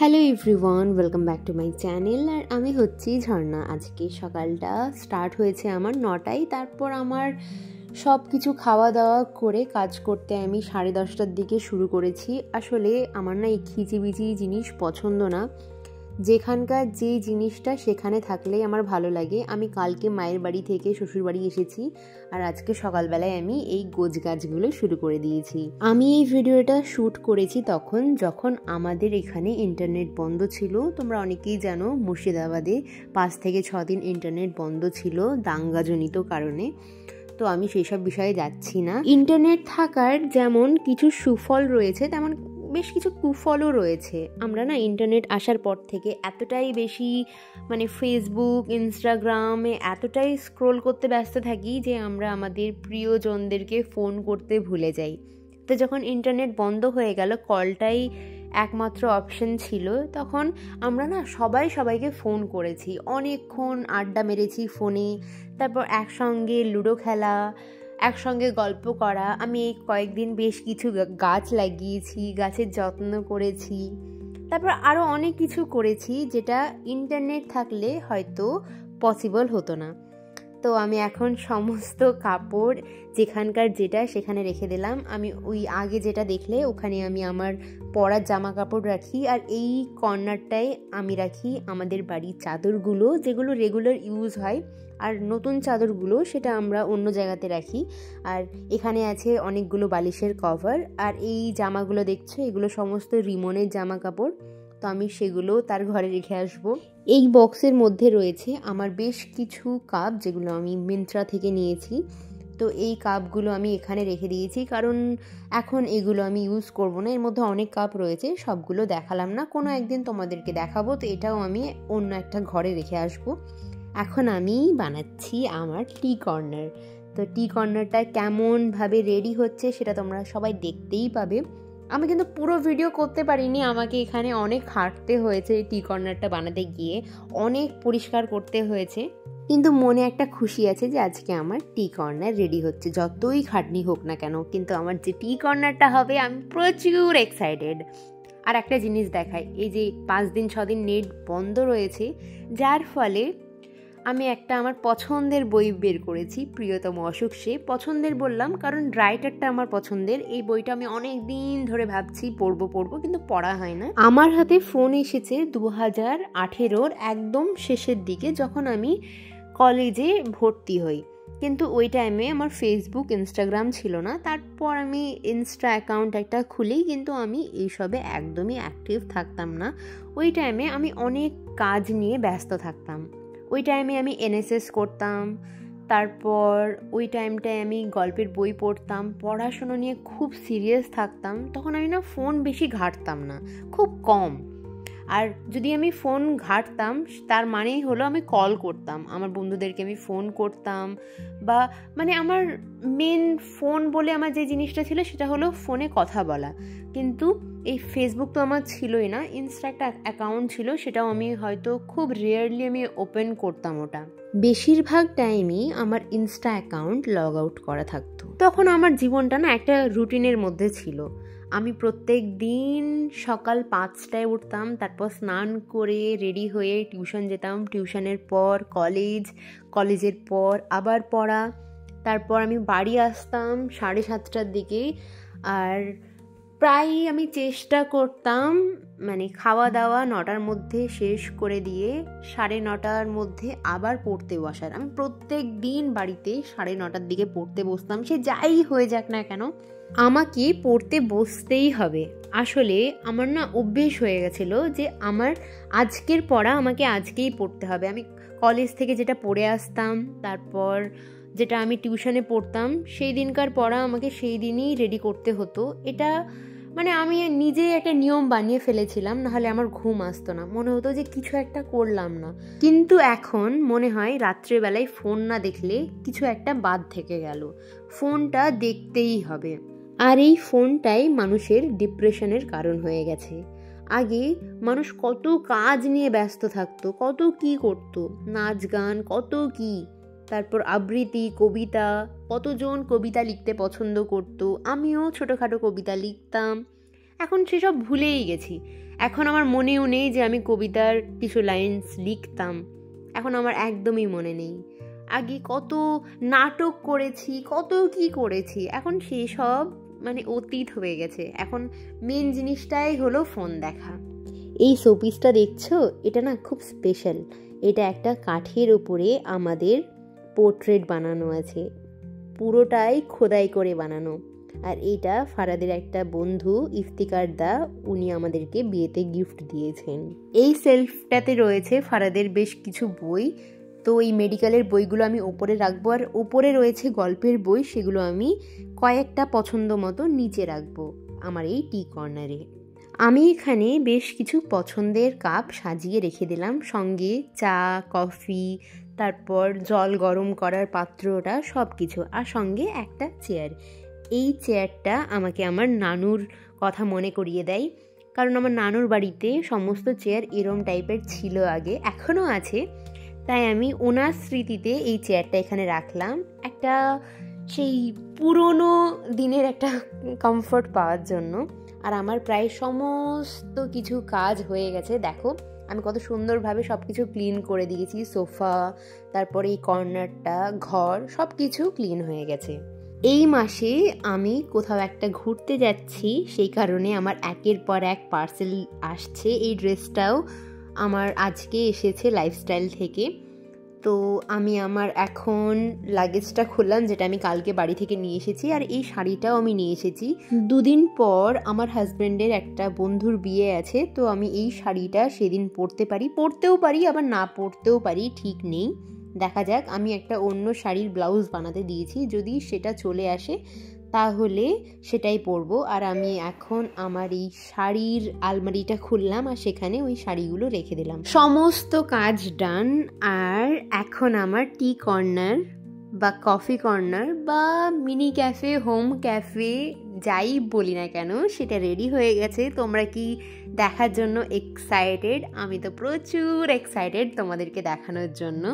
Hello everyone, welcome back to my channel. আর আমি হচ্ছি ঝর্ণা। আজকে সকালটা স্টার্ট হয়েছে আমার 9টায়। তারপর আমার সব কিছু খাওয়া দাওয়া করে কাজ করতে আমি 10:30টার দিকে শুরু করেছি। আসলে আমার না এই খিচিবিচি জিনিস পছন্দ না। যেখানকার যে জিনিসটা সেখানে থাকলেই আমার ভালো লাগে। আমি কালকে মায়ের বাড়ি থেকে শ্বশুর বাড়ি এসেছি, আর আজকে সকালবেলায় আমি এই গোছগাছগুলো শুরু করে দিয়েছি। আমি এই ভিডিওটা শ্যুট করেছি যখন আমাদের এখানে ইন্টারনেট বন্ধ ছিল। তোমরা অনেকেই জানো, মুর্শিদাবাদে 5 থেকে 6 দিন ইন্টারনেট বন্ধ ছিল দাঙ্গাজনিত কারণে। তো আমি সেই সব বিষয়ে যাচ্ছি না। ইন্টারনেট থাকার যেমন কিছু সুফল রয়েছে, তেমন বেশ কিছু কুফলও রয়েছে। আমরা না ইন্টারনেট আসার পর থেকে এতটাই বেশি ফেসবুক, ইনস্টাগ্রামে এতটাই স্ক্রোল করতে ব্যস্ত থাকি যে আমরা আমাদের প্রিয়জনদেরকে ফোন করতে ভুলে যাই। তো যখন ইন্টারনেট বন্ধ হয়ে গেল, কলটাই একমাত্র অপশন ছিল, তখন আমরা না সবাইকে ফোন করেছি, অনেকক্ষণ আড্ডা মেরেছি ফোনে। তারপর একসঙ্গে লুডো খেলা, একসঙ্গে গল্প করা। আমি এই কয়েকদিন বেশ কিছু গাছ লাগিয়েছি, গাছের যত্ন করেছি। তারপর আরও অনেক কিছু করেছি যেটা ইন্টারনেট থাকলে হয়তো পসিবল হতো না। তো আমি এখন সমস্ত কাপড় যেখানকার যেটা সেখানে রেখে দিলাম। আমি ওই আগে যেটা দেখলে ওখানে আমি আমার পরার জামা কাপড় রাখি, আর এই কর্নারটায় আমি রাখি আমাদের বাড়ির চাদরগুলো, যেগুলো রেগুলার ইউজ হয়। আর নতুন চাদরগুলো সেটা আমরা অন্য জায়গাতে রাখি। আর এখানে আছে অনেকগুলো বালিশের কভার। আর এই জামাগুলো দেখছো, এগুলো সমস্ত রিমনের জামা কাপড়। তো আমি সেগুলো তার ঘরে রেখে আসবো। এই বক্সের মধ্যে রয়েছে আমার বেশ কিছু কাপ, যেগুলো আমি মিন্ত্রা থেকে নিয়েছি। তো এই কাপগুলো আমি এখানে রেখে দিয়েছি, কারণ এখন এগুলো আমি ইউজ করব না। এর মধ্যে অনেক কাপ রয়েছে, সবগুলো দেখালাম না, কোনো একদিন তোমাদেরকে দেখাবো। তো এটাও আমি অন্য একটা ঘরে রেখে আসবো। এখন আমি বানাচ্ছি আমার টি কর্নার। তো টি কর্নারটা কেমনভাবে রেডি হচ্ছে সেটা তোমরা সবাই দেখতেই পাবে। আমি কিন্তু পুরো ভিডিও করতে পারিনি, আমাকে এখানে অনেক খাটতে হয়েছে এই টি কর্নারটা বানাতে গিয়ে, অনেক পরিষ্কার করতে হয়েছে। কিন্তু মনে একটা খুশি আছে যে আজকে আমার টি কর্নার রেডি হচ্ছে। যতই খাটনি হোক না কেন, কিন্তু আমার যে টি কর্নারটা হবে আমি প্রচুর এক্সাইটেড। আর একটা জিনিস দেখাই, এই যে 5 দিন 6 দিন নেট বন্ধ রয়েছে, যার ফলে আমি একটা আমার পছন্দের বই বের করেছি, প্রিয়তম অসুখ সে। পছন্দের বললাম কারণ রাইটারটা আমার পছন্দের। এই বইটা আমি অনেক দিন ধরে ভাবছি পড়বো, কিন্তু পড়া হয় না। আমার হাতে ফোন এসেছে 2018-র একদম শেষের দিকে, যখন আমি কলেজে ভর্তি হই। কিন্তু ওই টাইমে আমার ফেসবুক, ইনস্টাগ্রাম ছিল না। তারপর আমি ইনস্টা অ্যাকাউন্ট একটা খুলি, কিন্তু আমি এইসবে একদমই অ্যাক্টিভ থাকতাম না। ওই টাইমে আমি অনেক কাজ নিয়ে ব্যস্ত থাকতাম। ওই টাইমে আমি এনএসএস করতাম। তারপর ওই টাইমটায় আমি গল্পের বই পড়তাম, পড়াশুনো নিয়ে খুব সিরিয়াস থাকতাম। তখন আমি না ফোন বেশি ঘাঁটতাম না, খুব কম। আর যদি আমি ফোন ঘাঁটতাম তার মানেই হলো আমি কল করতাম, আমার বন্ধুদেরকে আমি ফোন করতাম। বা আমার মেন ফোন বলে আমার যে জিনিসটা ছিল সেটা হলো ফোনে কথা বলা। কিন্তু এই ফেসবুক তো আমার ছিলই না। ইনস্টা একটা অ্যাকাউন্ট ছিল, সেটাও আমি হয়তো খুব রেয়ারলি আমি ওপেন করতাম ওটা। বেশিরভাগ টাইমই আমার ইনস্টা অ্যাকাউন্ট লগ আউট করা থাকতো। তখন আমার জীবনটা না একটা রুটিনের মধ্যে ছিল। আমি প্রত্যেক দিন সকাল 5টায় উঠতাম, তারপর স্নান করে রেডি হয়ে টিউশন যেতাম, টিউশনের পর কলেজের পর আবার পড়া। তারপর আমি বাড়ি আসতাম 7:30টার দিকে। আর প্রায় আমি চেষ্টা করতাম খাওয়া দাওয়া 9টার মধ্যে শেষ করে দিয়ে 9:30টার মধ্যে আবার পড়তে বসার। আমি প্রত্যেক দিন বাড়িতে 9:30টার দিকে পড়তে বসতাম, সে যাই হয়ে যাক না কেন আমাকে পড়তে বসতেই হবে। আসলে আমার না অভ্যেস হয়ে গেছিলো যে আমার আজকের পড়া আমাকে আজকেই পড়তে হবে। আমি কলেজ থেকে যেটা পড়ে আসতাম, তারপর যেটা আমি টিউশনে পড়তাম, সেই দিনকার পড়া আমাকে সেই দিনই রেডি করতে হতো। এটা আমি নিজে একটা নিয়ম বানিয়ে ফেলেছিলাম, নাহলে আমার ঘুম আসতো না, মনে হতো যে কিছু একটা করলাম না। কিন্তু এখন মনে হয় রাত্রেবেলায় ফোন না দেখলে কিছু একটা বাদ থেকে গেল, ফোনটা দেখতেই হবে। আর এই ফোনটাই মানুষের ডিপ্রেশনের কারণ হয়ে গেছে। আগে মানুষ কত কাজ নিয়ে ব্যস্ত থাকতো, কত কি করতো, নাচ গান, কত কি। তারপর আবৃত্তি, কবিতা, কতজন কবিতা লিখতে পছন্দ করতো। আমিও ছোটোখাটো কবিতা লিখতাম। এখন সেসব ভুলেই গেছি। এখন আমার মনেও নেই যে আমি কবিতার কিছু লাইন্স লিখতাম, এখন আমার একদমই মনে নেই। আগে কত নাটক করেছি, কত কি করেছি, এখন সেই সব মানে অতীত হয়ে গেছে। এখন মেন জিনিসটাই হলো ফোন দেখা। এই শোপিসটা দেখছো, এটা না খুব স্পেশাল। এটা একটা কাঠের উপরে আমাদের পোর্ট্রেট বানানো আছে, পুরোটাই খোদাই করে বানানো। আর এটা ফারাদের একটা বন্ধু ইফতিকার দা, উনি আমাদেরকে বিয়েতে গিফট দিয়েছেন। এই সেলফটাতে রয়েছে ফারাদের বেশ কিছু বই, তো এই মেডিকেলের বইগুলো আমি ওপরে রাখবো, আর ওপরে রয়েছে গল্পের বই, সেগুলো আমি কয়েকটা পছন্দ মতো নিচে রাখবো আমার এই টি কর্নারে। আমি এখানে বেশ কিছু পছন্দের কাপ সাজিয়ে রেখে দিলাম, সঙ্গে চা, কফি, তারপর জল গরম করার পাত্রটা, সব কিছু, আর সঙ্গে একটা চেয়ার। এই চেয়ারটা আমাকে আমার নানুর কথা মনে করিয়ে দেয়, কারণ আমার নানুর বাড়িতে সমস্ত চেয়ার এরম টাইপের ছিল আগে, এখনও আছে। তাই আমি ওনার স্মৃতিতে এই চেয়ারটা এখানে রাখলাম, একটা সেই পুরনো দিনের একটা কমফোর্ট পাওয়ার জন্য। আর আমার প্রায় সমস্ত কিছু কাজ হয়ে গেছে, দেখো আমি কত সুন্দরভাবে সব কিছু ক্লিন করে দিয়েছি, সোফা, তারপরে এই কর্নারটা, ঘর, সব কিছু ক্লিন হয়ে গেছে। এই মাসে আমি কোথাও একটা ঘুরতে যাচ্ছি, সেই কারণে আমার একের পর এক পার্সেল আসছে। এই ড্রেসটাও আমার আজকে এসেছে লাইফস্টাইল থেকে। তো আমি আমার এখন লাগেজটা খুললাম, যেটা আমি কালকে বাড়ি থেকে নিয়ে এসেছি, আর এই শাড়িটাও আমি নিয়ে এসেছি। দুদিন পর আমার হাজব্যান্ডের একটা বন্ধুর বিয়ে আছে, তো আমি এই শাড়িটা সেদিন পরতেও পারি আবার না পরতেও পারি, ঠিক নেই, দেখা যাক। আমি একটা অন্য শাড়ির ব্লাউজ বানাতে দিয়েছি, যদি সেটা চলে আসে তাহলে সেটাই পরবো। আর আমি এখন আমার এই শাড়ির আলমারিটা খুললাম, আর সেখানে ওই শাড়িগুলো রেখে দিলাম। সমস্ত কাজ ডান। আর এখন আমার টি কর্নার বা কফি কর্নার বা মিনি ক্যাফে, হোম ক্যাফে, যাই বলি না কেন, সেটা রেডি হয়ে গেছে। তোমরা কি দেখার জন্য এক্সাইটেড? আমি তো প্রচুর এক্সাইটেড তোমাদেরকে দেখানোর জন্য।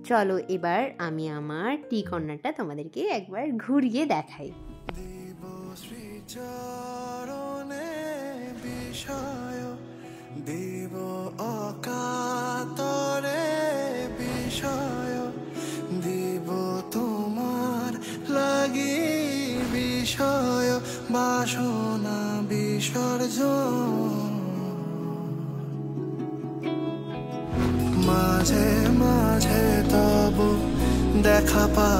চলো এবার আমি আমার টি কর্নারটা তোমাদেরকে একবার ঘুরিয়ে দেখাই। দেব অকাতরে বিষয়, দেব তোমার লাগি বিষয়, বাসনা বিসর্জন, মাঝে মাঝে তব দেখা পা